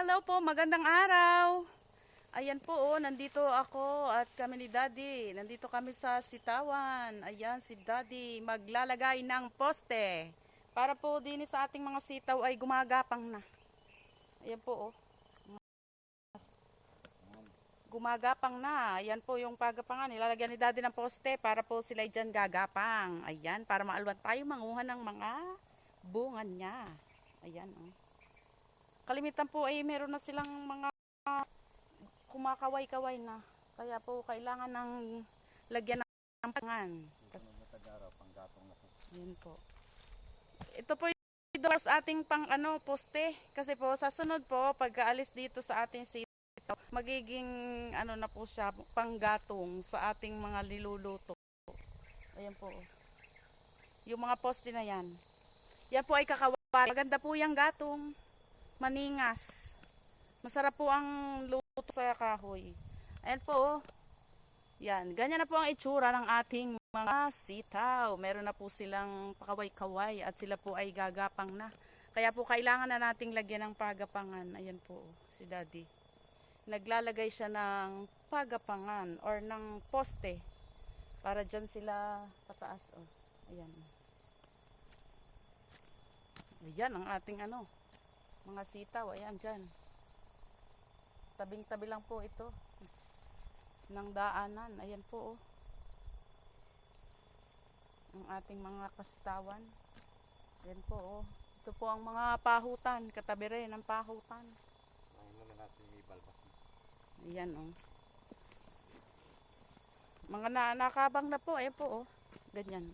Hello po, magandang araw. Ayan po, nandito ako at kami ni Daddy. Nandito kami sa sitawan. Ayan, si Daddy maglalagay ng poste. Para po din sa ating mga sitaw ay gumagapang na. Ayan po, gumagapang na. Ayan po yung pagapangan. Nilalagyan ni Daddy ng poste para po sila dyan gagapang. Ayan, para maalwan tayo manguha ng mga bunga niya. Ayan, kalimitan po ay meron na silang mga kumakaway-kaway na. Kaya po kailangan ng lagyan ng pangan. Ayan po. Ito po yung sa ating pang poste. Kasi po sa sunod po, pagkaalis dito sa ating sitaw, magiging na po siya, panggatong sa ating mga niluluto. Ayan po. Yung mga poste na yan. Yan po ay kakaway. Maganda po yung gatong. Maningas. Masarap po ang luto sa kahoy. Ayan po. Yan. Ganyan na po ang itsura ng ating mga sitaw. Meron na po silang pakaway-kaway at sila po ay gagapang na. Kaya po kailangan na nating lagyan ng pagapangan. Ayan po si Daddy. Naglalagay siya ng pagapangan or ng poste para dyan sila pataas. Ayan. Ayan ang ating mga sitaw. Ayan dyan. Tabing-tabi lang po ito ng daanan. Ayan po ang ating mga kasitawan. Ayan po ito po ang mga pahutan. Katabi rin ng pahutan. Ayan mga nakabang na po. Ayan po ganyan.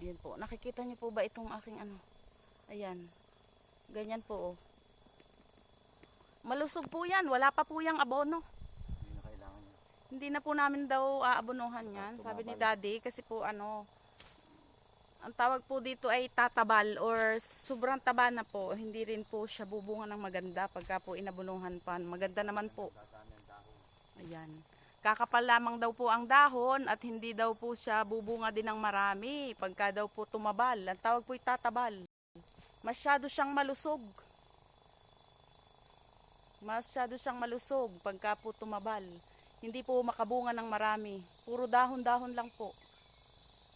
Ayan po. Nakikita niyo po ba itong aking Ayan. Ganyan po Malusog po yan. Wala pa po yung abono. Hindi na kailangan yan. Hindi na po namin daw aabonohan yan. Sabi ni Daddy. Kasi po ang tawag po dito ay tatabal or sobrang taba na po. Hindi rin po siya bubunga ng maganda pagka po inabonohan pa. Maganda naman po. Ayan. Kakapal lamang daw po ang dahon at hindi daw po siya bubunga din ng marami. Pagka daw po tumabal. Ang tawag po ay tatabal. Masyado siyang malusog. Masyado siyang malusog pagka po tumabal. Hindi po makabunga ng marami. Puro dahon-dahon lang po.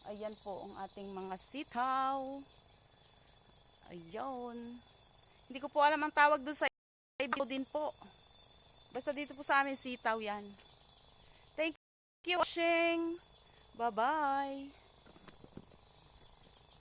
Ayan po ang ating mga sitaw. Ayun. Hindi ko po alam ang tawag doon sa iba din po. Basta dito po sa amin sitaw yan. Thank you for watching. Bye-bye.